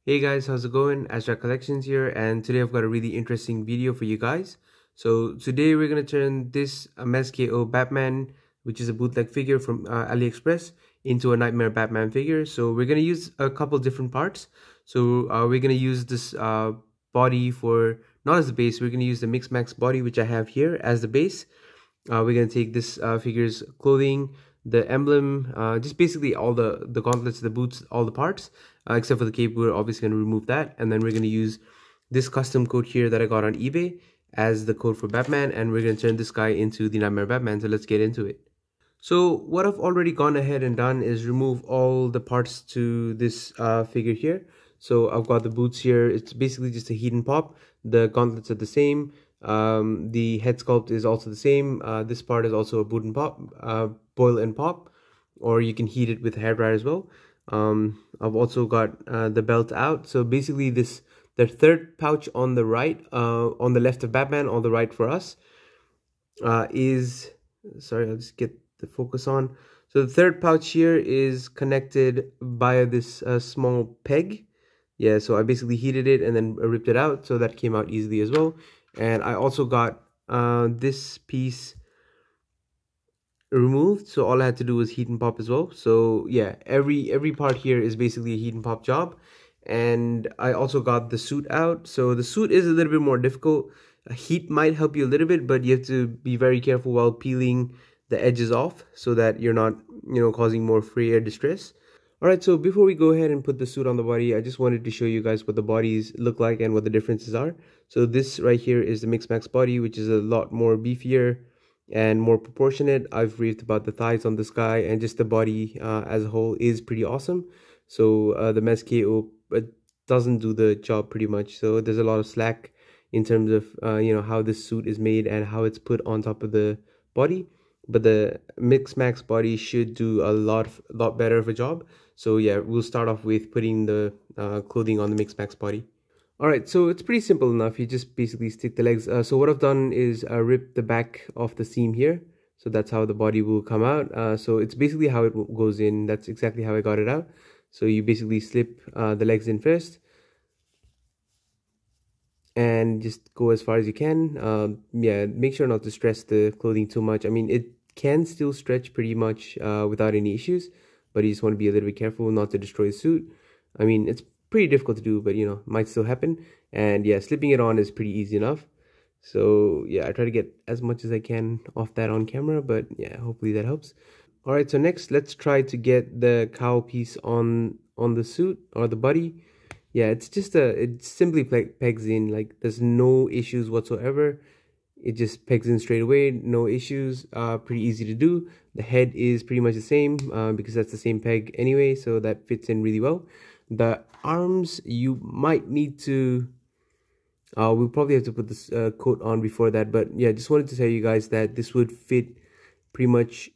Hey guys, how's it going? Azra Collections here, and today I've got a really interesting video for you guys. So today we're gonna turn this Mezco Batman, which is a bootleg figure from AliExpress, into a Knightmare Batman figure. So we're gonna use a couple different parts. So we're gonna use this body for, not as the base, we're gonna use the MixMax body, which I have here as the base. We're gonna take this figure's clothing, the emblem, just basically all the gauntlets, the boots, all the parts, except for the cape. We're obviously gonna remove that, and then we're gonna use this custom code here that I got on eBay as the code for Batman, and we're gonna turn this guy into the Nightmare Batman. So let's get into it. So what I've already gone ahead and done is remove all the parts to this figure here. So I've got the boots here. It's basically just a heat and pop. The gauntlets are the same. The head sculpt is also the same. This part is also a boot and pop, boil and pop, or you can heat it with a hairdryer as well. I've also got the belt out. So basically the third pouch on the right, on the left of Batman, on the right for us, is, sorry, I'll just get the focus on. So the third pouch here is connected via this small peg. Yeah, so I basically heated it and then ripped it out, so that came out easily as well. And I also got this piece removed, so all I had to do was heat and pop as well. So yeah, every part here is basically a heat and pop job. And I also got the suit out. So the suit is a little bit more difficult. Heat might help you a little bit, but you have to be very careful while peeling the edges off so that you're not, causing more fray or distress. Alright, so before we go ahead and put the suit on the body, I just wanted to show you guys what the bodies look like and what the differences are. So this right here is the MixMax body, which is a lot more beefier and more proportionate. I've raved about the thighs on this guy, and just the body as a whole is pretty awesome. So the Mezco doesn't do the job pretty much. So there's a lot of slack in terms of how this suit is made and how it's put on top of the body. But the MixMax body should do a lot better of a job. So yeah, we'll start off with putting the clothing on the MixMax body. Alright, so it's pretty simple enough. You just basically stick the legs. So what I've done is rip the back of the seam here. So that's how the body will come out. So it's basically how it goes in. That's exactly how I got it out. So you basically slip the legs in first and just go as far as you can. Yeah, make sure not to stress the clothing too much. I mean, it can still stretch pretty much without any issues, but you just want to be a little bit careful not to destroy the suit. I mean, it's pretty difficult to do, but might still happen. And yeah, slipping it on is pretty easy enough. So yeah, I try to get as much as I can off that on camera, but yeah, hopefully that helps. All right, so next let's try to get the cowl piece on the suit or the body. Yeah, it's just it simply pegs in. Like, there's no issues whatsoever. It just pegs in straight away, no issues. Pretty easy to do. The head is pretty much the same because that's the same peg anyway, so that fits in really well. The arms, you might need to, we'll probably have to put this coat on before that, but yeah, just wanted to tell you guys that this would fit pretty much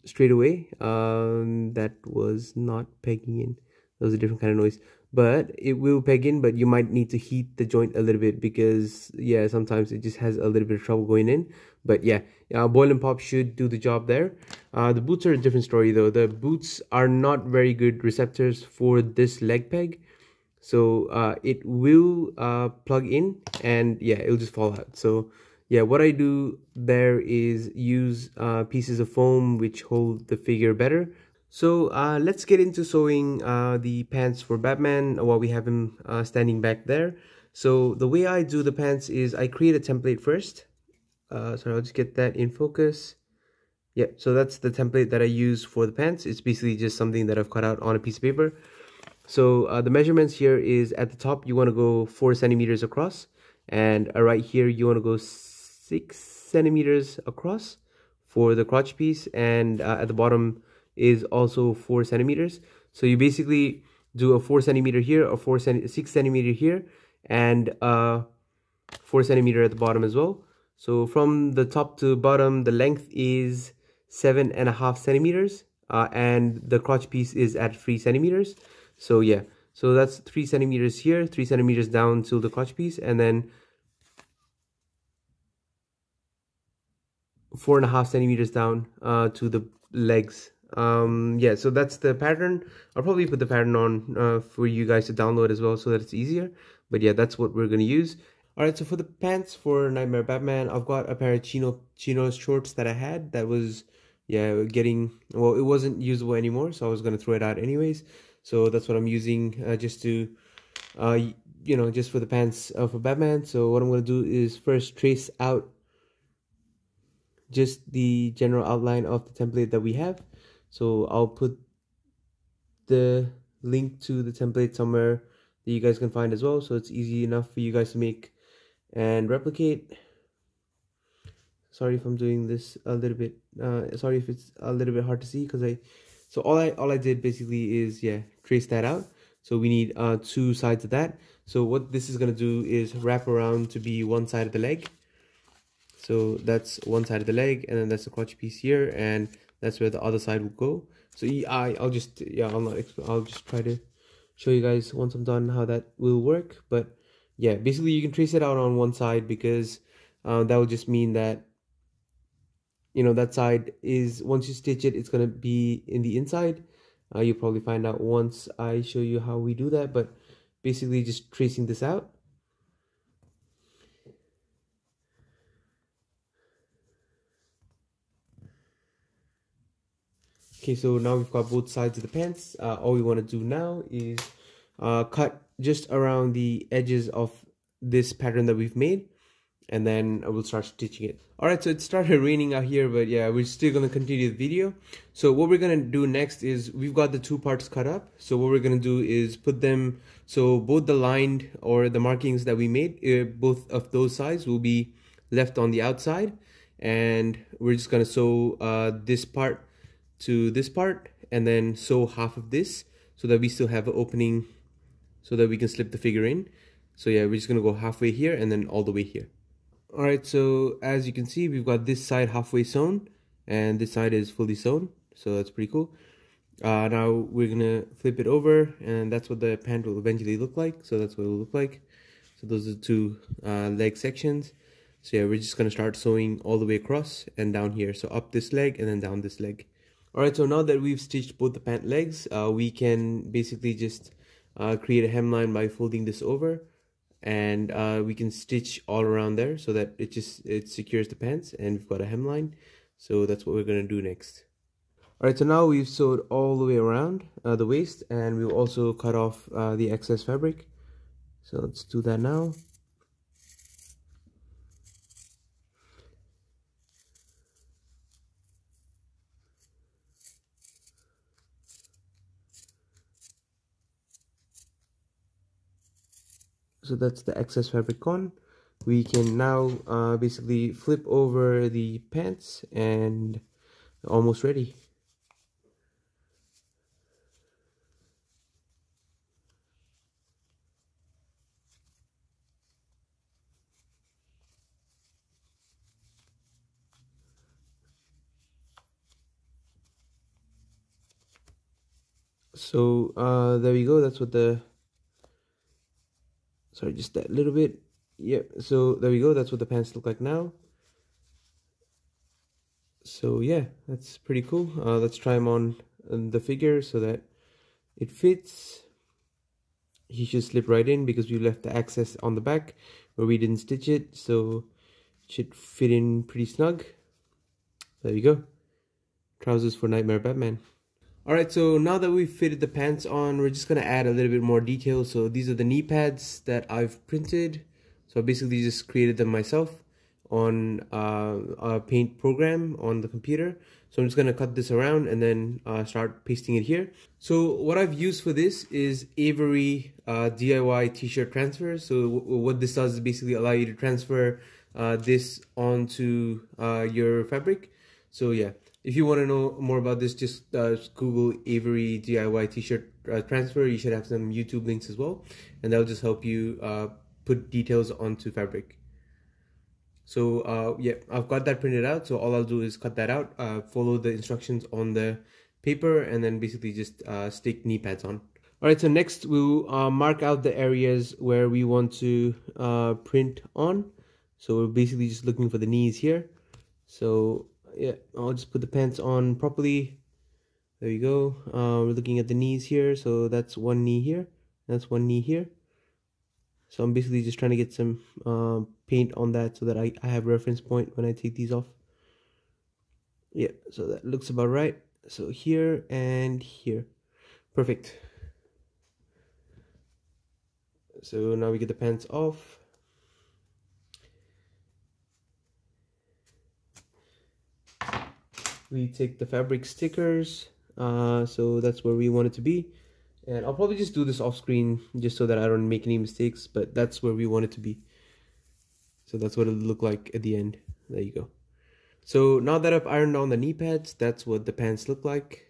straight away. That was not pegging in. That was a different kind of noise. But it will peg in, but you might need to heat the joint a little bit because yeah, sometimes it just has a little bit of trouble going in. But yeah, boil and pop should do the job there. The boots are a different story though. The boots are not very good receptors for this leg peg, so it will plug in and yeah, it'll just fall out. So yeah, what I do there is use pieces of foam which hold the figure better. So let's get into sewing the pants for Batman while we have him standing back there. So the way I do the pants is I create a template first. So I'll just get that in focus. Yeah, so that's the template that I use for the pants. It's basically just something that I've cut out on a piece of paper. So the measurements here is at the top you want to go 4 centimeters across, and right here you want to go 6 centimeters across for the crotch piece, and at the bottom is also 4 centimeters. So you basically do a 4 centimeter here, a 6 centimeter here, and 4 centimeter at the bottom as well. So from the top to bottom, the length is 7.5 centimeters, and the crotch piece is at 3 centimeters. So yeah, so that's 3 centimeters here, 3 centimeters down to the crotch piece, and then 4.5 centimeters down to the legs Yeah, so that's the pattern. I'll probably put the pattern on for you guys to download as well so that it's easier. But yeah, that's what we're gonna use. All right, so for the pants for Knightmare Batman, I've got a pair of chinos shorts that I had that was, yeah, getting, well, it wasn't usable anymore, so I was gonna throw it out anyways. So that's what I'm using just to, you know, just for the pants for Batman. So what I'm gonna do is first trace out just the general outline of the template that we have. So I'll put the link to the template somewhere that you guys can find as well, so it's easy enough for you guys to make and replicate. Sorry if I'm doing this a little bit, sorry if it's a little bit hard to see, because so all I did basically is, yeah, trace that out. So we need 2 sides of that. So what this is gonna do is wrap around to be one side of the leg. So that's one side of the leg, and then that's the crotch piece here, and that's where the other side will go. So I'll just, yeah, I'll just try to show you guys once I'm done how that will work. But yeah, basically you can trace it out on one side, because that will just mean that, you know, that side is, once you stitch it, it's gonna be in the inside. You'll probably find out once I show you how we do that, but basically just tracing this out. Okay, so now we've got both sides of the pants. All we want to do now is cut just around the edges of this pattern that we've made, and then we'll start stitching it. Alright, so it started raining out here, but yeah, we're still going to continue the video. So what we're going to do next is, we've got the 2 parts cut up. So what we're going to do is put them, so both the lined or the markings that we made, both of those sides will be left on the outside, and we're just going to sew this part to this part, and then sew half of this so that we still have an opening so that we can slip the figure in. So yeah, we're just gonna go halfway here and then all the way here. All right, so as you can see, we've got this side halfway sewn and this side is fully sewn, so that's pretty cool. Now we're gonna flip it over, and that's what the pant will eventually look like. So that's what it will look like. So those are the 2 leg sections. So yeah, we're just gonna start sewing all the way across and down here. So up this leg and then down this leg. Alright, so now that we've stitched both the pant legs, we can basically just create a hemline by folding this over, and we can stitch all around there so that it secures the pants, and we've got a hemline. So that's what we're going to do next. Alright, so now we've sewed all the way around the waist, and we'll also cut off the excess fabric. So let's do that now. So that's the excess fabric gone. We can now basically flip over the pants, and almost ready. So there we go. That's what the, sorry, just that little bit. Yep, so there we go. That's what the pants look like now. So yeah, that's pretty cool. Let's try them on the figure so that it fits. He should slip right in because we left the access on the back where we didn't stitch it, so it should fit in pretty snug. There we go. Trousers for Knightmare Batman. Alright, so now that we've fitted the pants on, we're just going to add a little bit more detail. So these are the knee pads that I've printed. So I basically just created them myself on a paint program on the computer. So I'm just going to cut this around and then start pasting it here. So what I've used for this is Avery DIY t-shirt transfer. So what this does is basically allow you to transfer this onto your fabric. So yeah, if you want to know more about this, just Google Avery DIY t-shirt transfer. You should have some YouTube links as well, and that'll just help you put details onto fabric. So yeah, I've got that printed out, so all I'll do is cut that out, follow the instructions on the paper, and then basically just stick knee pads on. Alright, so next we'll mark out the areas where we want to print on. So we're basically just looking for the knees here. So yeah, I'll just put the pants on properly. There you go. We're looking at the knees here. So that's one knee here. That's one knee here. So I'm basically just trying to get some paint on that so that I have reference point when I take these off. Yeah, so that looks about right. So here and here. Perfect. So now we get the pants off. We take the fabric stickers. So that's where we want it to be. And I'll probably just do this off screen just so that I don't make any mistakes, but that's where we want it to be. So that's what it'll look like at the end. There you go. So now that I've ironed on the knee pads, that's what the pants look like.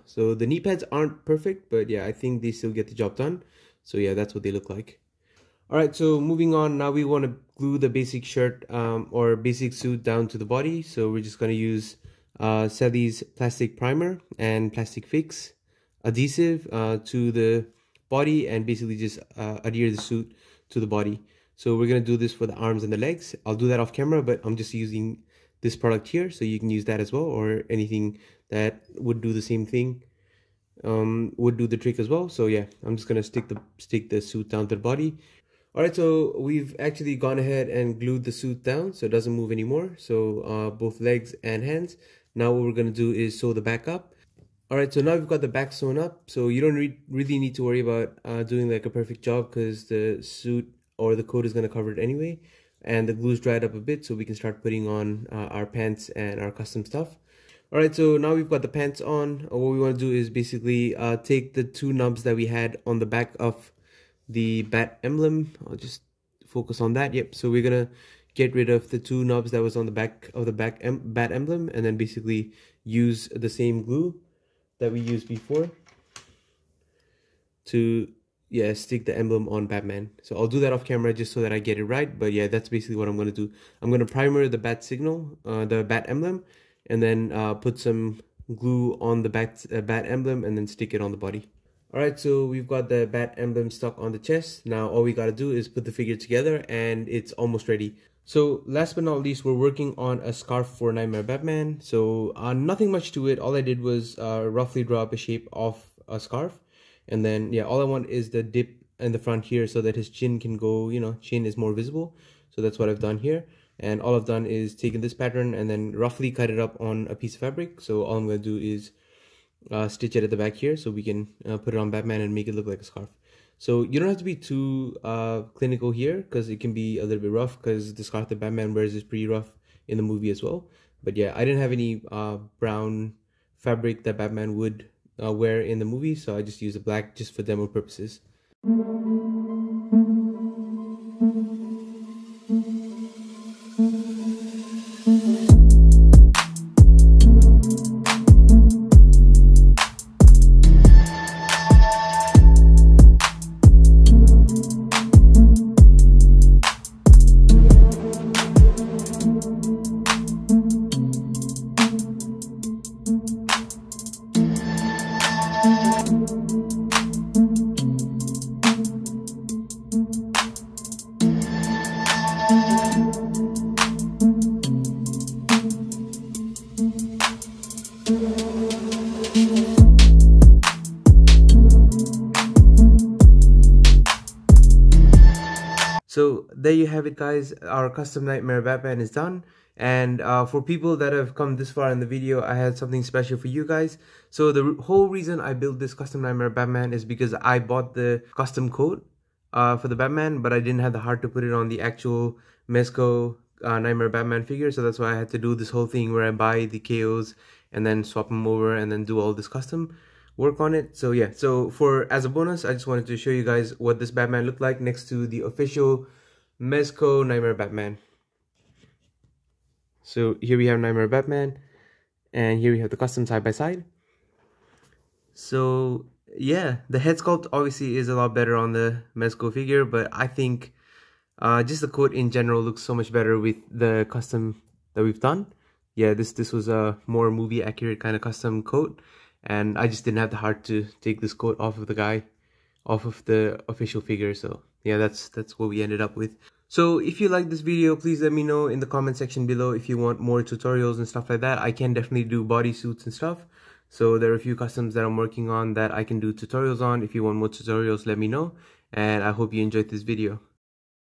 So the knee pads aren't perfect, but yeah, I think they still get the job done. So yeah, that's what they look like. Alright, so moving on, now we want to glue the basic shirt or basic suit down to the body. So we're just going to use Sally's plastic primer and plastic fix adhesive to the body and basically just adhere the suit to the body. So we're going to do this for the arms and the legs. I'll do that off camera, but I'm just using this product here, so you can use that as well, or anything that would do the same thing would do the trick as well. So yeah, I'm just going to stick the suit down to the body. Alright, so we've actually gone ahead and glued the suit down so it doesn't move anymore. So both legs and hands. Now what we're going to do is sew the back up. Alright, so now we've got the back sewn up. So you don't really need to worry about doing like a perfect job because the suit or the coat is going to cover it anyway. And the glue's dried up a bit so we can start putting on our pants and our custom stuff. Alright, so now we've got the pants on. What we want to do is basically take the two nubs that we had on the back of the bat emblem. I'll just focus on that. Yep, so we're gonna get rid of the two nubs that was on the back of the bat emblem and then basically use the same glue that we used before to stick the emblem on Batman. So I'll do that off camera just so that I get it right, but yeah, that's basically what I'm gonna do. I'm gonna primer the bat signal, the bat emblem, and then put some glue on the bat emblem and then stick it on the body. Alright, so we've got the bat emblem stuck on the chest. Now all we gotta do is put the figure together and it's almost ready. So last but not least, we're working on a scarf for Knightmare Batman. So nothing much to it. All I did was roughly draw up a shape of a scarf. And then yeah, all I want is the dip in the front here so that his chin can go, you know, chin is more visible. So that's what I've done here. And all I've done is taken this pattern and then roughly cut it up on a piece of fabric. So all I'm gonna do is stitch it at the back here so we can put it on Batman and make it look like a scarf. So you don't have to be too clinical here because it can be a little bit rough because the scarf that Batman wears is pretty rough in the movie as well. But yeah, I didn't have any brown fabric that Batman would wear in the movie, so I just used a black just for demo purposes. So there you have it, guys. Our custom Knightmare Batman is done. And for people that have come this far in the video, I had something special for you guys. So the whole reason I built this custom Knightmare Batman is because I bought the custom coat for the Batman, but I didn't have the heart to put it on the actual Mezco Knightmare Batman figure. So that's why I had to do this whole thing where I buy the KOs and then swap them over and then do all this custom work on it. So yeah, so as a bonus, I just wanted to show you guys what this Batman looked like next to the official Mezco Knightmare Batman. So here we have Knightmare Batman, and here we have the custom side by side. So yeah, the head sculpt obviously is a lot better on the Mezco figure, but I think just the coat in general looks so much better with the custom that we've done. Yeah, this was a more movie accurate kind of custom coat, and I just didn't have the heart to take this coat off of the official figure. So yeah, that's what we ended up with. So if you like this video, please let me know in the comment section below if you want more tutorials and stuff like that. I can definitely do bodysuits and stuff. So there are a few customs that I'm working on that I can do tutorials on. If you want more tutorials, let me know, and I hope you enjoyed this video.